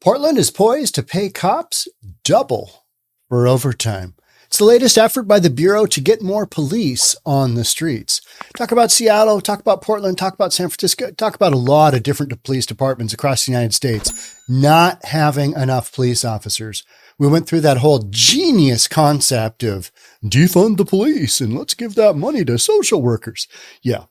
Portland is poised to pay cops double for overtime. It's the latest effort by the Bureau to get more police on the streets. Talk about Seattle, talk about Portland, talk about San Francisco, talk about a lot of different police departments across the United States not having enough police officers. We went through that whole genius concept of defund the police and let's give that money to social workers. Yeah.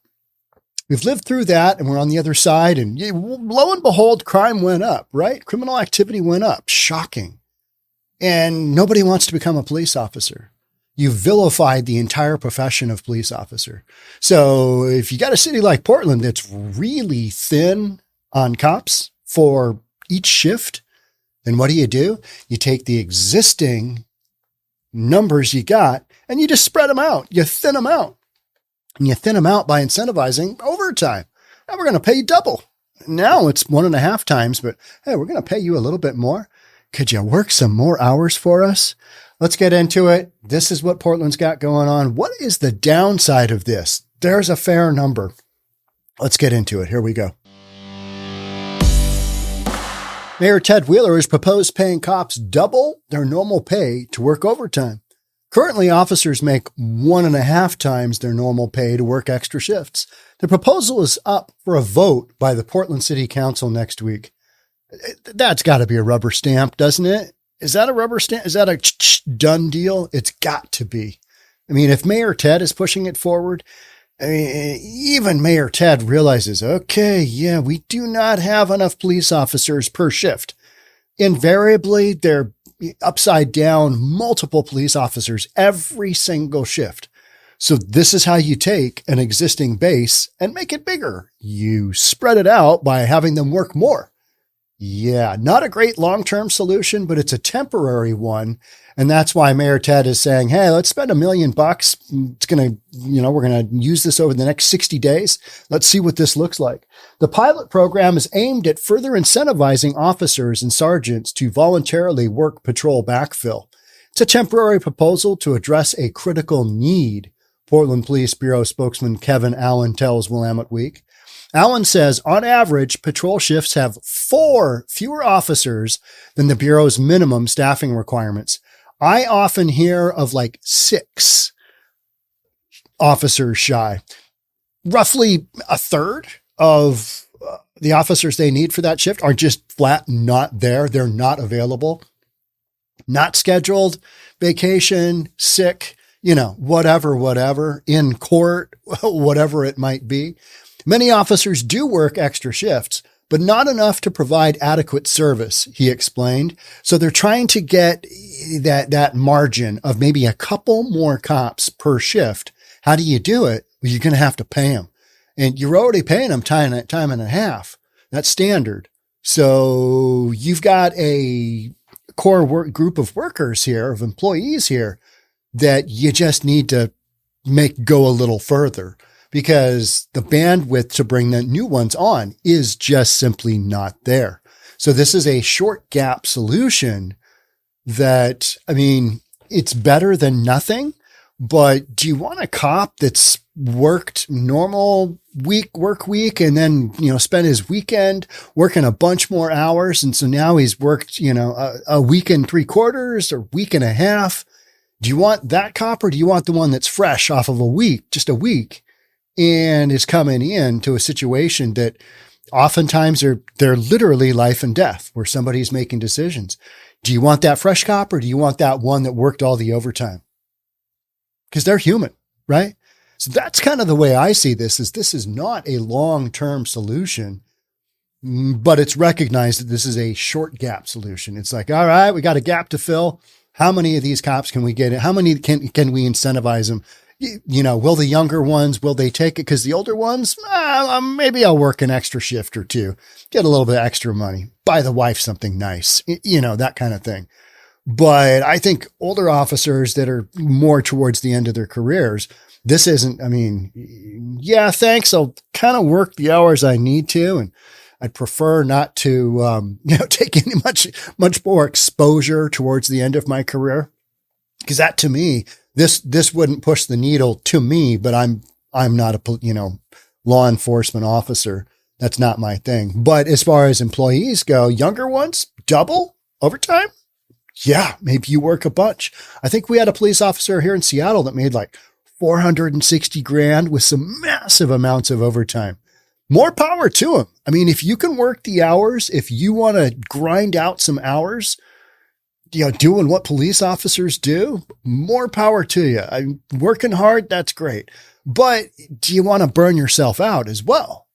We've lived through that and we're on the other side, and lo and behold, crime went up, right? Criminal activity went up. Shocking. And nobody wants to become a police officer. You vilified the entire profession of police officer. So if you got a city like Portland that's really thin on cops for each shift, then what do? You take the existing numbers you got and you just spread them out. You thin them out. And you thin them out by incentivizing overtime. Now we're going to pay you double. Now it's 1.5 times, but hey, we're going to pay you a little bit more. Could you work some more hours for us? Let's get into it. This is what Portland's got going on. What is the downside of this? There's a fair number. Let's get into it. Here we go. Mayor Ted Wheeler has proposed paying cops double their normal pay to work overtime. Currently, officers make 1.5 times their normal pay to work extra shifts. The proposal is up for a vote by the Portland City Council next week. That's got to be a rubber stamp, doesn't it? Is that a rubber stamp? Is that a done deal? It's got to be. I mean, if Mayor Ted is pushing it forward, I mean, even Mayor Ted realizes, okay, yeah, we do not have enough police officers per shift. Invariably, they're upside down multiple police officers every single shift. So this is how you take an existing base and make it bigger. You spread it out by having them work more. Yeah, not a great long-term solution, but it's a temporary one. And that's why Mayor Ted is saying, hey, let's spend $1 million. It's going to, we're going to use this over the next 60 days. Let's see what this looks like. The pilot program is aimed at further incentivizing officers and sergeants to voluntarily work patrol backfill. It's a temporary proposal to address a critical need, Portland Police Bureau spokesman Kevin Allen tells Willamette Week. Allen says, on average, patrol shifts have 4 fewer officers than the Bureau's minimum staffing requirements. I often hear of like 6 officers shy. Roughly a third of the officers they need for that shift are just flat not there. They're not available, not scheduled, vacation, sick, whatever, in court, whatever it might be. Many officers do work extra shifts, but not enough to provide adequate service, he explained. So they're trying to get that margin of maybe a couple more cops per shift. How do you do it? Well, you're going to have to pay them. And you're already paying them time and a half. That's standard. So you've got a core group of workers here, of employees here, that you just need to make go a little further, because the bandwidth to bring the new ones on is just simply not there. So this is a short gap solution that, it's better than nothing, but do you want a cop that's worked normal work week and then, spent his weekend working a bunch more hours? And so now he's worked, a week and 3/4 or week and a half. Do you want that cop, or do you want the one that's fresh off of just a week, and is coming into a situation that oftentimes they're literally life and death, where somebody's making decisions? Do you want that fresh cop, or do you want that one that worked all the overtime? Because they're human, right? So that's kind of the way I see this is not a long-term solution, but it's recognized that this is a short gap solution. It's like, all right, we got a gap to fill. How many of these cops can we get? How many can we incentivize them? Will the younger ones, will they take it? Because the older ones, maybe I'll work an extra shift or 2, get a little bit extra money, buy the wife something nice, that kind of thing. But I think older officers that are more towards the end of their careers, this isn't, yeah, thanks. I'll kind of work the hours I need to. And I'd prefer not to, take any much more exposure towards the end of my career. Because that, to me, this wouldn't push the needle to me, but I'm not a, law enforcement officer. That's not my thing. But as far as employees go, younger ones, double overtime. Yeah, maybe you work a bunch. I think we had a police officer here in Seattle that made like 460 grand with some massive amounts of overtime. More power to him. I mean, if you can work the hours, if you want to grind out some hours, doing what police officers do, more power to you. I'm working hard. That's great. But do you want to burn yourself out as well?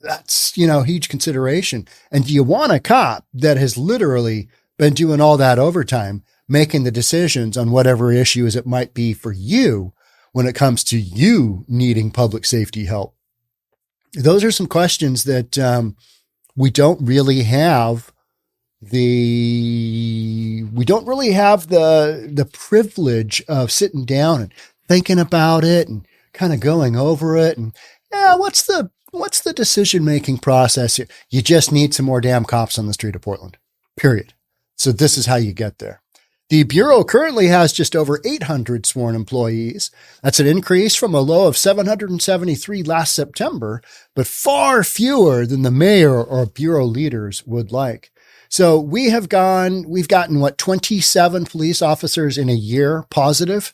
That's, huge consideration. And do you want a cop that has literally been doing all that overtime, making the decisions on whatever issues it might be for you when it comes to you needing public safety help? Those are some questions that we don't really have the privilege of sitting down and thinking about it and kind of going over it. And what's the decision-making process here? You just need some more damn cops on the street of Portland, period. So this is how you get there. The Bureau currently has just over 800 sworn employees. That's an increase from a low of 773 last September, but far fewer than the mayor or Bureau leaders would like. So we've gotten 27 police officers in a year positive.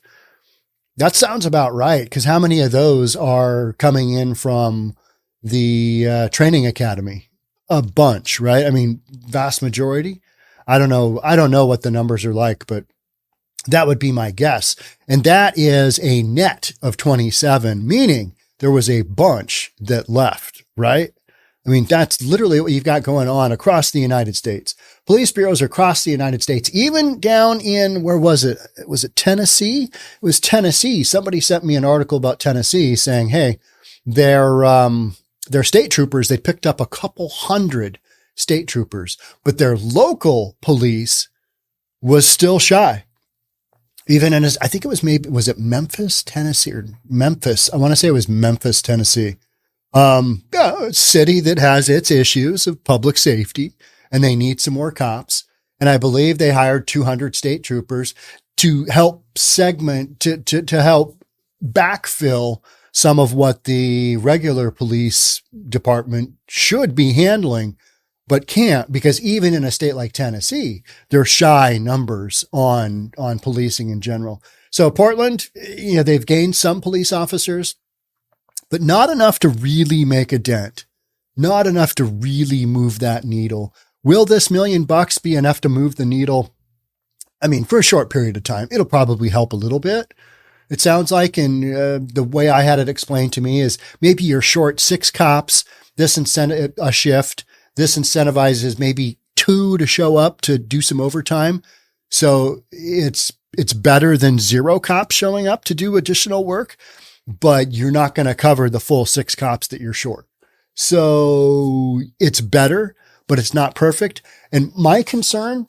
That sounds about right. Because how many of those are coming in from the training academy? A bunch, right? I mean, vast majority. I don't know what the numbers are like, but that would be my guess. And that is a net of 27, meaning there was a bunch that left, right? I mean, that's literally what you've got going on across the United States. Police bureaus across the United States, even down in, where was it? Was it Tennessee? It was Tennessee. Somebody sent me an article about Tennessee saying, hey, their state troopers, they picked up a couple hundred state troopers, but their local police was still shy. Even in I think it was was it Memphis, Tennessee, or Memphis? I want to say it was Memphis, Tennessee. A city that has its issues of public safety, and they need some more cops. And I believe they hired 200 state troopers to help to help backfill some of what the regular police department should be handling, but can't, because even in a state like Tennessee, they're shy numbers on policing in general. So Portland, they've gained some police officers, but not enough to really make a dent, not enough to really move that needle. Will this $1 million be enough to move the needle? I mean, for a short period of time, it'll probably help a little bit. It sounds like, and the way I had it explained to me is maybe you're short 6 cops, this incentive a shift. This incentivizes maybe 2 to show up to do some overtime. So it's better than 0 cops showing up to do additional work, but you're not going to cover the full 6 cops that you're short. So it's better, but it's not perfect. And my concern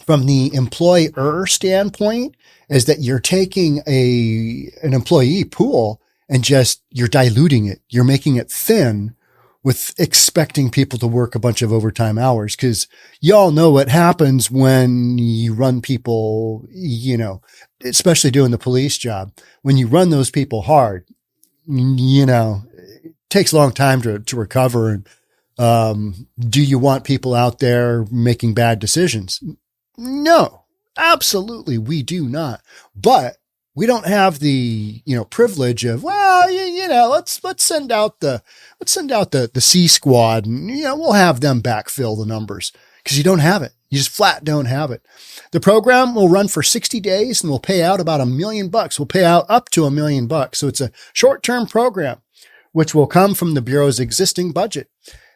from the employer standpoint is that you're taking an employee pool and you're diluting it. You're making it thin with expecting people to work a bunch of overtime hours. Cause y'all know what happens when you run people, especially doing the police job. When you run those people hard, it takes a long time to recover. And, do you want people out there making bad decisions? No, absolutely. We do not. But we don't have the, privilege of, let's send out the C squad and, we'll have them backfill the numbers, because you don't have it. You just flat don't have it. The program will run for 60 days and will pay out about $1 million. We'll pay out up to $1 million. So it's a short-term program, which will come from the Bureau's existing budget.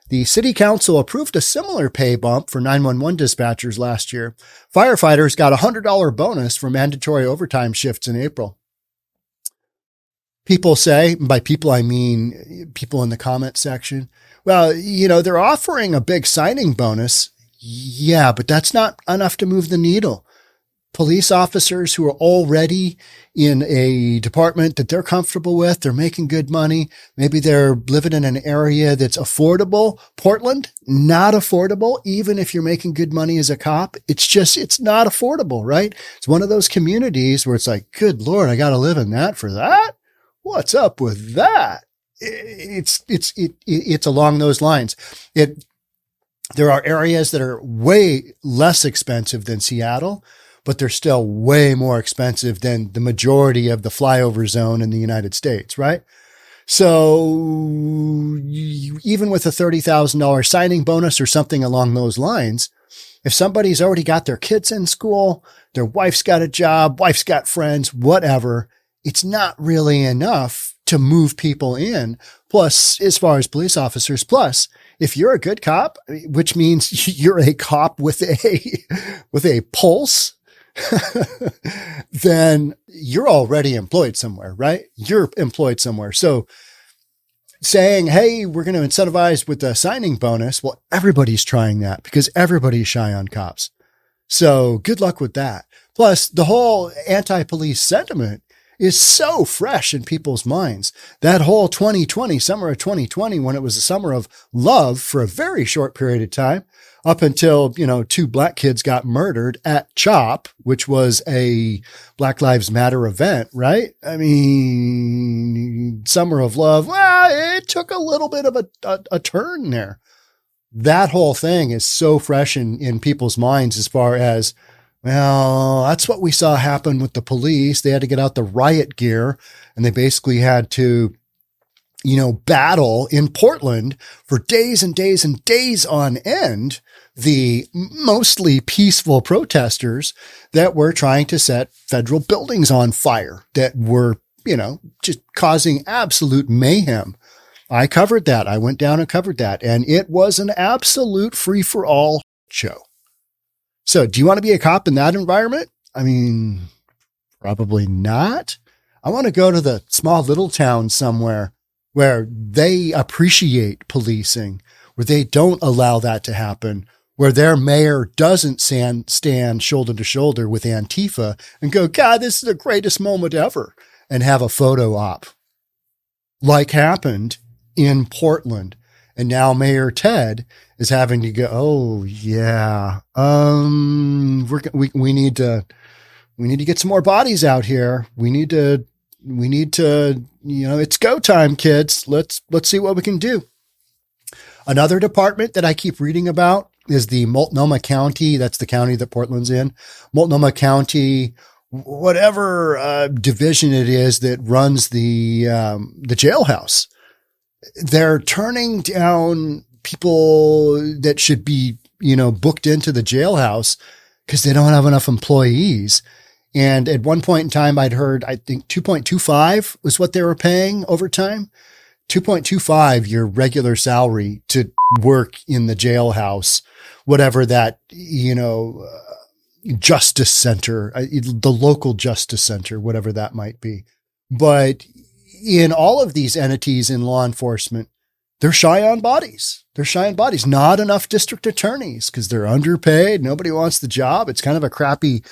The city council approved a similar pay bump for 911 dispatchers last year. Firefighters got a $100 bonus for mandatory overtime shifts in April. People say, by people, I mean people in the comment section, well, they're offering a big signing bonus. Yeah, but that's not enough to move the needle. Police officers who are already in a department that they're comfortable with, they're making good money. Maybe they're living in an area that's affordable. Portland, not affordable. Even if you're making good money as a cop, it's not affordable, right? It's one of those communities where it's like, good Lord, I got to live in that for that. What's up with that? It's along those lines. There are areas that are way less expensive than Seattle, but they're still way more expensive than the majority of the flyover zone in the United States, right? So even with a $30,000 signing bonus or something along those lines, if somebody's already got their kids in school, their wife's got a job, wife's got friends, whatever, it's not really enough to move people in. Plus, as far as police officers, plus, if you're a good cop, which means you're a cop with a pulse, then you're already employed somewhere, right? You're employed somewhere. So saying, hey, we're going to incentivize with a signing bonus. Well, everybody's trying that because everybody's shy on cops. So good luck with that. Plus, the whole anti-police sentiment is so fresh in people's minds. That whole 2020, summer of 2020, when it was a summer of love for a very short period of time, up until, 2 black kids got murdered at CHOP, which was a Black Lives Matter event, right? I mean, summer of love, well, it took a little bit of a turn there. That whole thing is so fresh in people's minds as far as, well, that's what we saw happen with the police. They had to get out the riot gear and they basically had to, battle in Portland for days and days and days on end, the mostly peaceful protesters that were trying to set federal buildings on fire that were, just causing absolute mayhem. I covered that. I went down and covered that. And it was an absolute free-for-all show. So do you want to be a cop in that environment? I mean, probably not. I want to go to the small little town somewhere where they appreciate policing, where they don't allow that to happen, where their mayor doesn't stand shoulder to shoulder with Antifa and go, God, this is the greatest moment ever, and have a photo op like happened in Portland. And now Mayor Ted is having to go, oh yeah, we need to get some more bodies out here. We need to, it's go time, kids. Let's see what we can do. Another department that I keep reading about is the Multnomah County. That's the county that Portland's in. Multnomah County, whatever division it is that runs the jailhouse. They're turning down people that should be, booked into the jailhouse because they don't have enough employees. And at one point in time, I'd heard, I think 2.25 was what they were paying overtime. 2.25, your regular salary to work in the jailhouse, whatever that, justice center, the local justice center, whatever that might be. But in all of these entities in law enforcement, they're shy on bodies. They're shy on bodies. Not enough district attorneys because they're underpaid. Nobody wants the job. It's kind of a crappy,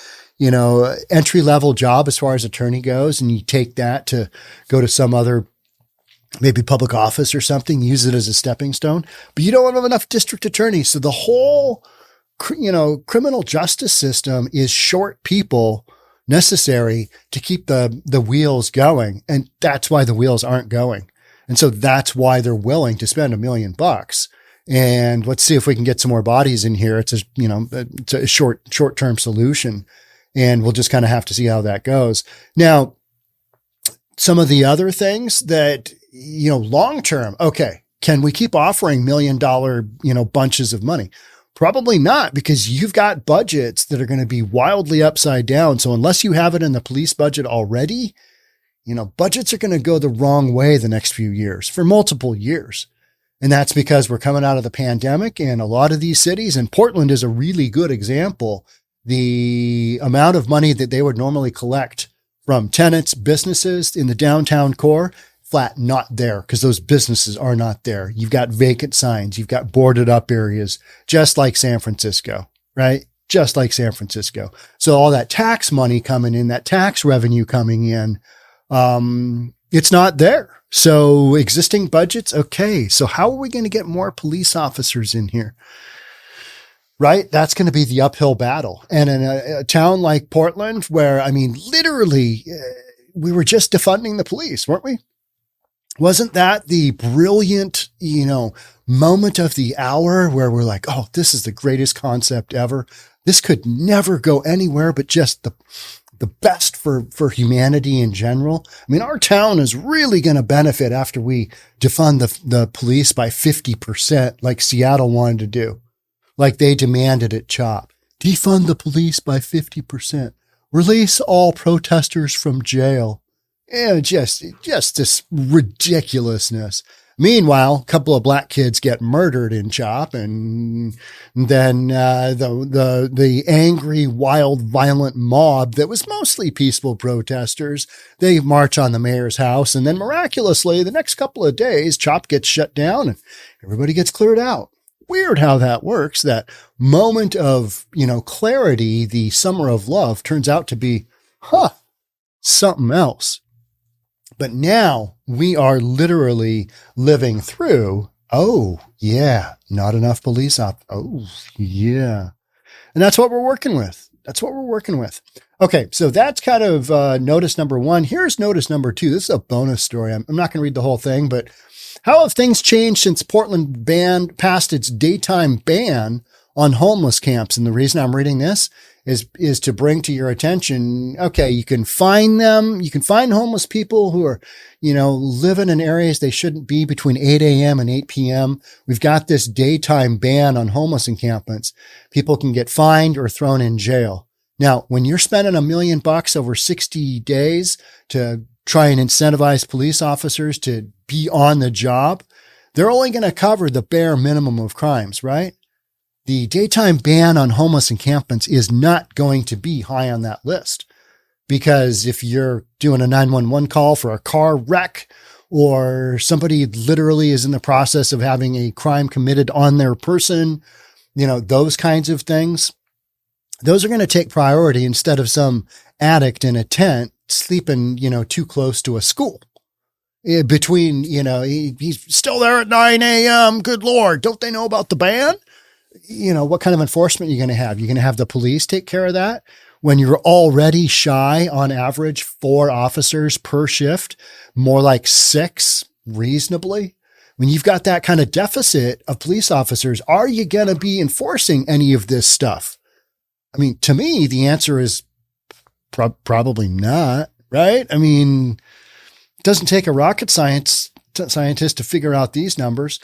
entry-level job as far as attorney goes. And you take that to go to some other, maybe public office or something, use it as a stepping stone. But you don't have enough district attorneys. So the whole, criminal justice system is short people necessary to keep the wheels going. And that's why the wheels aren't going. And so that's why they're willing to spend $1 million. And let's see if we can get some more bodies in here. It's a short-term solution. And we'll just kind of have to see how that goes. Now, some of the other things that, long-term, okay, can we keep offering $1 million, bunches of money? Probably not, because you've got budgets that are going to be wildly upside down. So unless you have it in the police budget already, budgets are going to go the wrong way the next few years for multiple years. And that's because we're coming out of the pandemic, and a lot of these cities, and Portland is a really good example, the amount of money that they would normally collect from tenants, businesses in the downtown core, flat, not there, because those businesses are not there. You've got vacant signs. You've got boarded up areas, just like San Francisco, right? Just like San Francisco. So all that tax money coming in, that tax revenue coming in, it's not there. So existing budgets. Okay. So how are we going to get more police officers in here? Right? That's going to be the uphill battle. And in a town like Portland, where, literally, we were just defunding the police, weren't we? Wasn't that the brilliant, moment of the hour where we're like, oh, this is the greatest concept ever. This could never go anywhere, but just the best for humanity in general. I mean, our town is really going to benefit after we defund the police by 50%, like Seattle wanted to do, like they demanded at CHOP. Defund the police by 50%. Release all protesters from jail. Yeah, just this ridiculousness. Meanwhile, a couple of black kids get murdered in CHOP, and then the angry, wild, violent mob that was mostly peaceful protesters, they march on the mayor's house, and then miraculously, the next couple of days, CHOP gets shut down and everybody gets cleared out. Weird how that works. That moment of, clarity, the summer of love, turns out to be, something else. But now we are literally living through, oh, yeah, not enough police oh, yeah. And that's what we're working with. Okay, so that's kind of notice number one. Here's notice number two. This is a bonus story. I'm not going to read the whole thing, but how have things changed since Portland passed its daytime ban on homeless camps? And the reason I'm reading this is to bring to your attention, okay, you can find them. You can find homeless people who are, living in areas they shouldn't be between 8 a.m. and 8 p.m. We've got this daytime ban on homeless encampments. People can get fined or thrown in jail. Now, when you're spending $1 million over 60 days to try and incentivize police officers to be on the job, they're only going to cover the bare minimum of crimes, right? The daytime ban on homeless encampments is not going to be high on that list, because if you're doing a 911 call for a car wreck, or somebody literally is in the process of having a crime committed on their person, those kinds of things, those are going to take priority instead of some addict in a tent sleeping, too close to a school. Between, he's still there at 9 a.m. Good Lord. Don't they know about the ban? What kind of enforcement are you going to have? You're going to have the police take care of that when you're already shy on average 4 officers per shift, more like 6 reasonably. When you've got that kind of deficit of police officers, are you going to be enforcing any of this stuff? I mean, to me, the answer is probably not, right? I mean, it doesn't take a rocket scientist to figure out these numbers.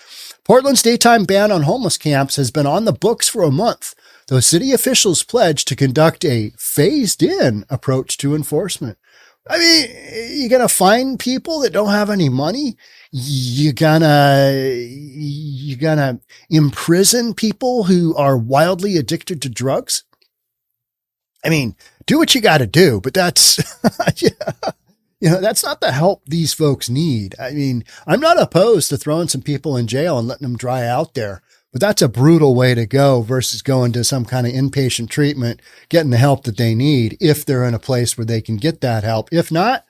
Portland's daytime ban on homeless camps has been on the books for a month, though city officials pledged to conduct a phased-in approach to enforcement. I mean, you're going to find people that don't have any money. You're going to imprison people who are wildly addicted to drugs. I mean, do what you got to do, but that's, that's not the help these folks need. I mean, I'm not opposed to throwing some people in jail and letting them dry out there, but that's a brutal way to go versus going to some kind of inpatient treatment, getting the help that they need if they're in a place where they can get that help. If not,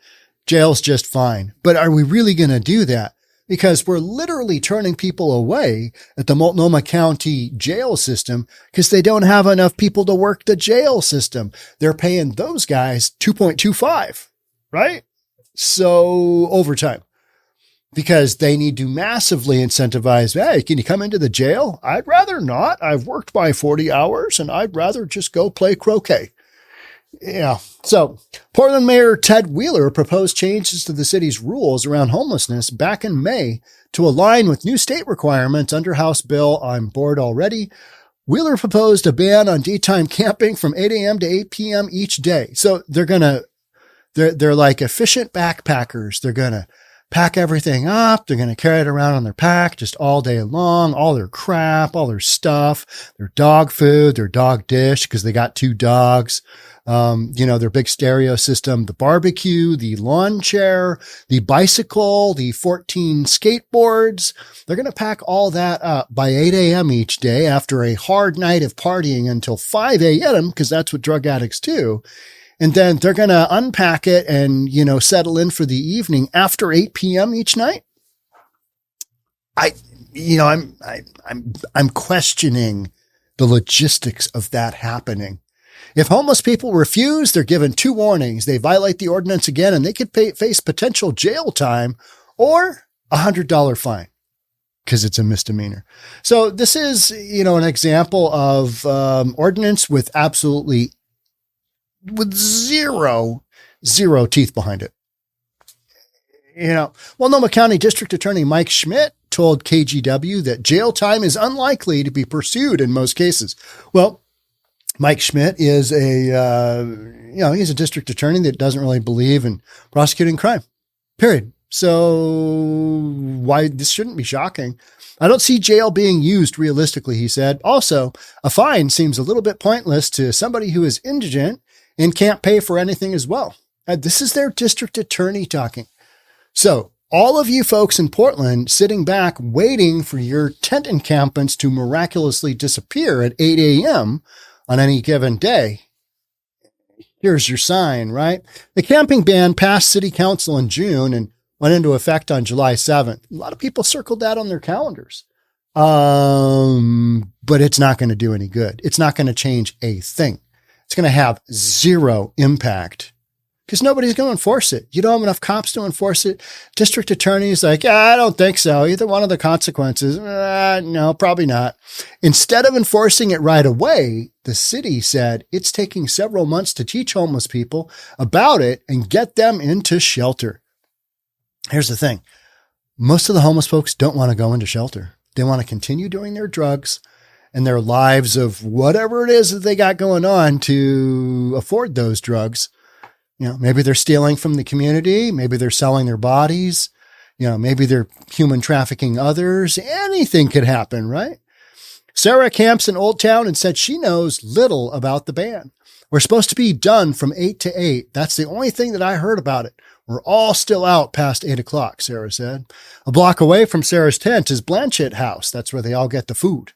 jail's just fine. But are we really going to do that? Because we're literally turning people away at the Multnomah County jail system because they don't have enough people to work the jail system. They're paying those guys $2.25, right? So overtime, because they need to massively incentivize, hey, can you come into the jail? I'd rather not. I've worked my 40 hours and I'd rather just go play croquet. Yeah. So Portland Mayor Ted Wheeler proposed changes to the city's rules around homelessness back in May to align with new state requirements under House Bill I'm Bored Already. Wheeler proposed a ban on daytime camping from 8 a.m. to 8 p.m. each day. So they're like efficient backpackers. They're going to pack everything up. They're going to carry it around on their pack just all day long, all their crap, all their stuff, their dog food, their dog dish, because they got 2 dogs. Their big stereo system, the barbecue, the lawn chair, the bicycle, the 14 skateboards. They're going to pack all that up by 8 a.m. each day after a hard night of partying until 5 a.m. because that's what drug addicts do. And then they're going to unpack it and, settle in for the evening after 8 p.m. each night. I'm questioning the logistics of that happening. If homeless people refuse, they're given 2 warnings. They violate the ordinance again and they could face potential jail time, or $100 fine because it's a misdemeanor. So this is, an example of ordinance with zero teeth behind it. Multnomah County District Attorney Mike Schmidt told KGW that jail time is unlikely to be pursued in most cases. Well, Mike Schmidt is he's a district attorney that doesn't really believe in prosecuting crime, period. So why this shouldn't be shocking. I don't see jail being used realistically, he said. Also, a fine seems a little bit pointless to somebody who is indigent and can't pay for anything as well. This is their district attorney talking. So all of you folks in Portland sitting back waiting for your tent encampments to miraculously disappear at 8 a.m. on any given day. Here's your sign, right? The camping ban passed city council in June and went into effect on July 7th. A lot of people circled that on their calendars. But it's not going to do any good. It's not going to change a thing. It's going to have zero impact because nobody's going to enforce it. You don't have enough cops to enforce it. District attorney's like, I don't think so. Either one of the consequences. No, probably not. Instead of enforcing it right away, the city said it's taking several months to teach homeless people about it and get them into shelter. Here's the thing. Most of the homeless folks don't want to go into shelter. They want to continue doing their drugs and their lives of whatever it is that they got going on to afford those drugs. Maybe they're stealing from the community. Maybe they're selling their bodies. Maybe they're human trafficking others. Anything could happen, right? Sarah camps in Old Town and said she knows little about the ban. We're supposed to be done from 8 to 8. That's the only thing that I heard about it. We're all still out past 8 o'clock, Sarah said. A block away from Sarah's tent is Blanchett House. That's where they all get the food.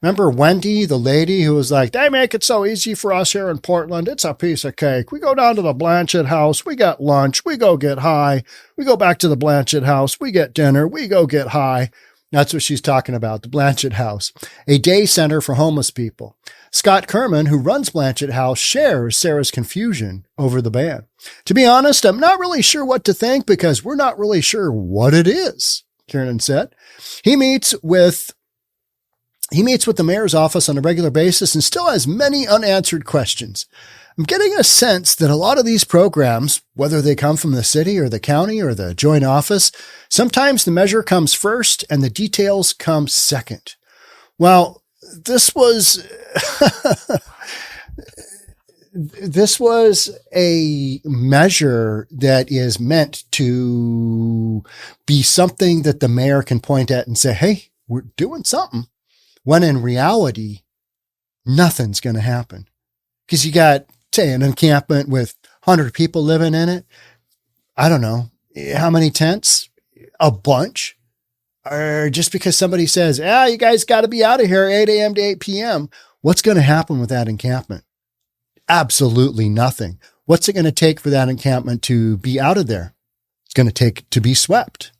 Remember Wendy, the lady who was like, they make it so easy for us here in Portland. It's a piece of cake. We go down to the Blanchett House. We got lunch. We go get high. We go back to the Blanchett House. We get dinner. We go get high. That's what she's talking about, the Blanchett House, a day center for homeless people. Scott Kerman, who runs Blanchett House, shares Sarah's confusion over the ban. To be honest, I'm not really sure what to think because we're not really sure what it is, Kiernan said. He meets with the mayor's office on a regular basis and still has many unanswered questions. I'm getting a sense that a lot of these programs, whether they come from the city or the county or the joint office, sometimes the measure comes first and the details come second. Well, this was a measure that is meant to be something that the mayor can point at and say, hey, we're doing something. When in reality, nothing's going to happen. Because you got, say, an encampment with 100 people living in it. I don't know. How many tents? A bunch. Or just because somebody says, you guys got to be out of here 8 a.m. to 8 p.m. What's going to happen with that encampment? Absolutely nothing. What's it going to take for that encampment to be out of there? It's going to take to be swept.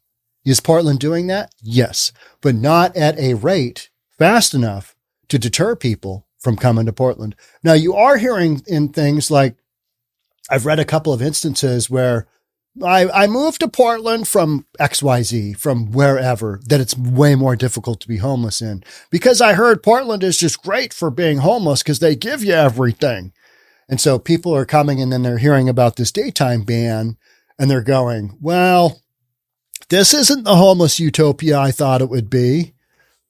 Is Portland doing that? Yes, but not at a rate fast enough to deter people from coming to Portland. Now, you are hearing in things like, I've read a couple of instances where I moved to Portland from XYZ, from wherever, that it's way more difficult to be homeless in because I heard Portland is just great for being homeless because they give you everything. And so people are coming and then they're hearing about this daytime ban and they're going, well, this isn't the homeless utopia I thought it would be.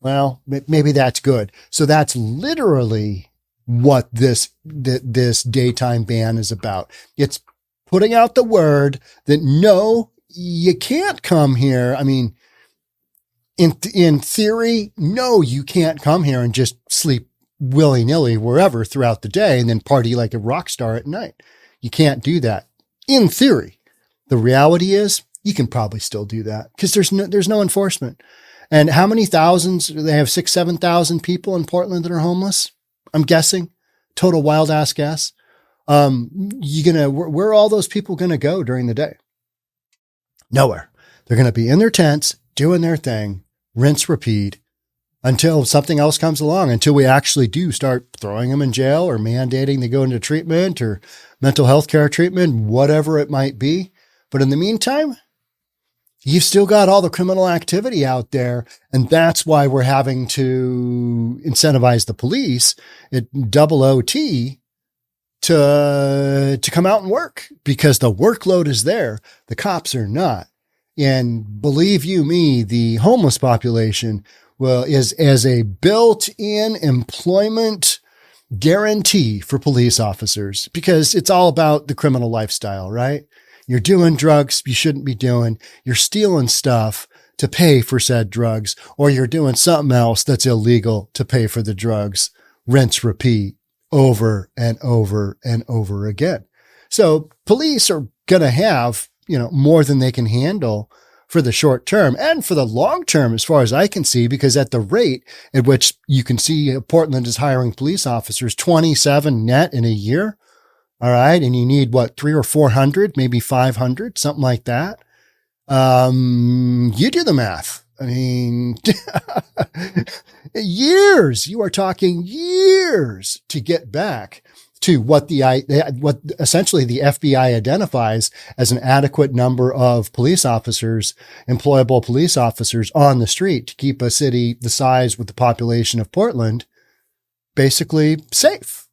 Well, maybe that's good. So that's literally what this daytime ban is about. It's putting out the word that no, you can't come here. I mean, in theory, no, you can't come here and just sleep willy-nilly wherever throughout the day and then party like a rock star at night. You can't do that. In theory, the reality is you can probably still do that because there's no enforcement. And how many thousands? They have 6,000, 7,000 people in Portland that are homeless. I'm guessing. Total wild ass guess. Where are all those people going to go during the day? Nowhere. They're going to be in their tents, doing their thing, rinse, repeat until something else comes along, until we actually do start throwing them in jail or mandating they go into treatment or mental health care treatment, whatever it might be. But in the meantime, you've still got all the criminal activity out there. And that's why we're having to incentivize the police at double OT to come out and work, because the workload is there. The cops are not. And believe you me, the homeless population is as a built-in employment guarantee for police officers, because it's all about the criminal lifestyle, right? You're doing drugs you shouldn't be doing. You're stealing stuff to pay for said drugs, or you're doing something else that's illegal to pay for the drugs. Rinse, repeat, over and over and over again. So police are going to have, more than they can handle for the short term and for the long term, as far as I can see, because at the rate at which you can see Portland is hiring police officers, 27 net in a year. All right. And you need 300 or 400, maybe 500, something like that. You do the math. I mean, years, you are talking years to get back to what essentially the FBI identifies as an adequate number of police officers, employable police officers on the street to keep a city the size with the population of Portland basically safe.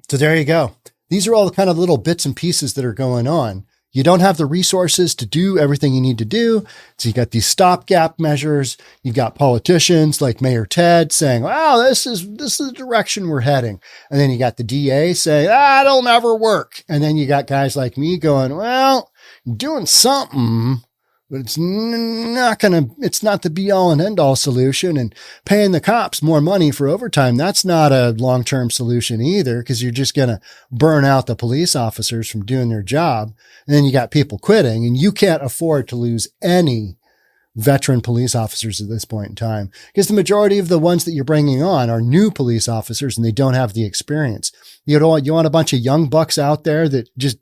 So there you go. These are all the kind of little bits and pieces that are going on. You don't have the resources to do everything you need to do. So you got these stopgap measures. You've got politicians like Mayor Ted saying, wow, this is the direction we're heading. And then you got the DA saying, it'll never work. And then you got guys like me going, well, doing something, but it's not the be all and end all solution. And paying the cops more money for overtime, that's not a long-term solution either, because you're just going to burn out the police officers from doing their job. And then you got people quitting, and you can't afford to lose any veteran police officers at this point in time, because the majority of the ones that you're bringing on are new police officers and they don't have the experience. You want a bunch of young bucks out there that just,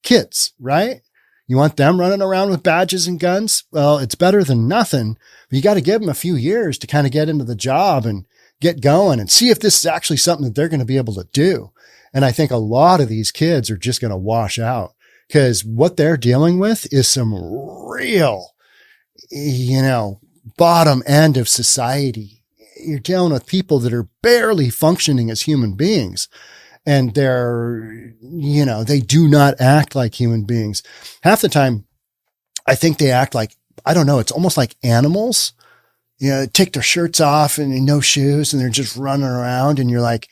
kids, right? You want them running around with badges and guns? Well, it's better than nothing, but you got to give them a few years to kind of get into the job and get going and see if this is actually something that they're going to be able to do. And I think a lot of these kids are just going to wash out, because what they're dealing with is some real, bottom end of society. You're dealing with people that are barely functioning as human beings. And they do not act like human beings. Half the time, I think they act like, I don't know, it's almost like animals. Take their shirts off and no shoes, and they're just running around. And you're like,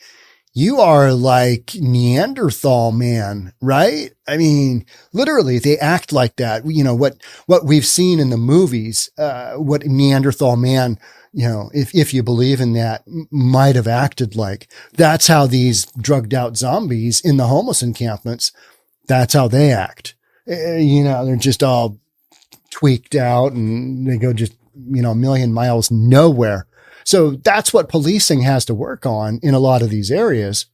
you are like Neanderthal man, right? I mean, literally, they act like that. What we've seen in the movies, what Neanderthal man, if you believe in that, might have acted like. That's how these drugged out zombies in the homeless encampments, that's how they act. They're just all tweaked out and they go just, a million miles nowhere. So that's what policing has to work on in a lot of these areas.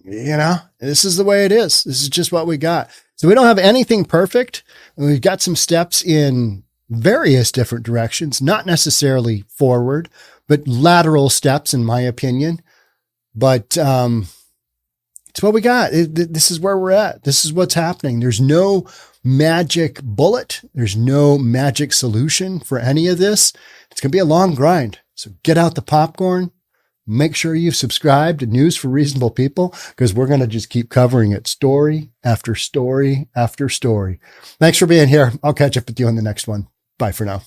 This is the way it is. This is just what we got. So we don't have anything perfect. We've got some steps in various different directions, not necessarily forward, but lateral steps, in my opinion. But it's what we got. This is where we're at. This is what's happening. There's no magic bullet. There's no magic solution for any of this. It's going to be a long grind. So get out the popcorn. Make sure you've subscribed to News for Reasonable People, because we're going to just keep covering it story after story after story. Thanks for being here. I'll catch up with you on the next one. Bye for now.